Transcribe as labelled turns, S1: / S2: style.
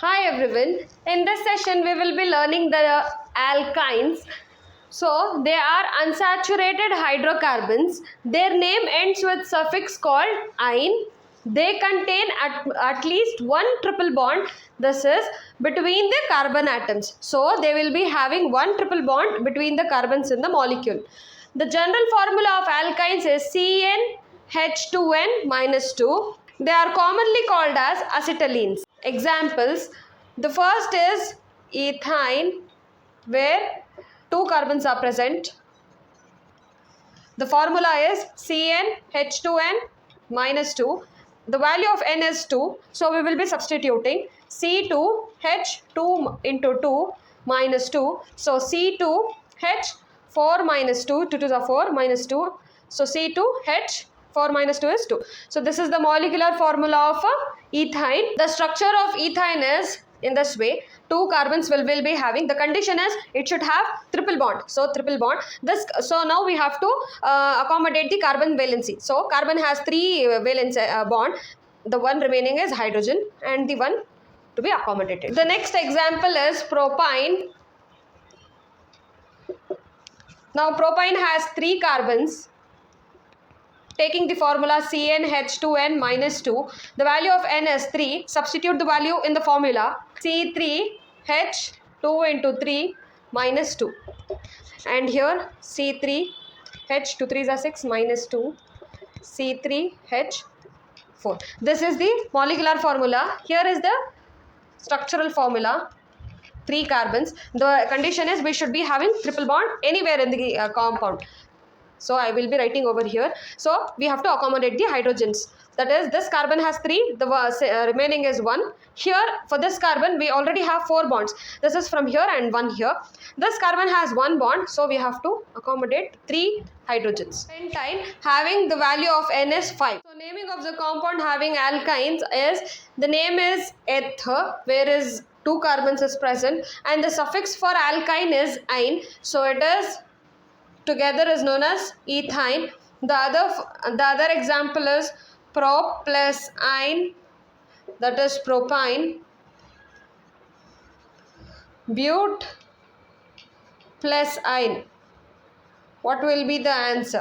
S1: Hi everyone, in this session we will be learning the alkynes. So they are unsaturated hydrocarbons. Their name ends with suffix called "-ine". They contain at least one triple bond. This is between the carbon atoms. So they will be having one triple bond between the carbons in the molecule. The general formula of alkynes is CnH2n-2. They are commonly called as acetylenes. Examples: the first is ethine, where two carbons are present. The formula is CnH2n-2. The value of N is 2, so we will be substituting C2H2 into 2 minus 2. So C2H4 minus 2, 2 to the 4 minus 2. So C2H4 minus 2 is 2. So this is the molecular formula of ethine. The structure of ethine is in this way. Two carbons will be having. The condition is it should have triple bond. So triple bond. So now we have to accommodate the carbon valency. So carbon has three valence bond. The one remaining is hydrogen and the one to be accommodated. The next example is propine. Now propine has three carbons. Taking the formula CnH2n-2, the value of N is 3. Substitute the value in the formula C3H2 into 3 minus 2. And here C3H2 3 is 6 minus 2 C3H4. This is the molecular formula. Here is the structural formula. 3 carbons. The condition is we should be having triple bond anywhere in the compound. So I will be writing over here. So we have to accommodate the hydrogens. That is, this carbon has 3, the remaining is 1. Here for this carbon we already have 4 bonds. This is from here and 1 here. This carbon has 1 bond, so we have to accommodate 3 hydrogens. Pentine having the value of N is 5. So naming of the compound having alkynes is, the name is ether, whereas 2 carbons is present, and the suffix for alkyne is "-ine". So it is together is known as ethine. The other example is prop plus ine, that is propine. But plus ine. What will be the answer?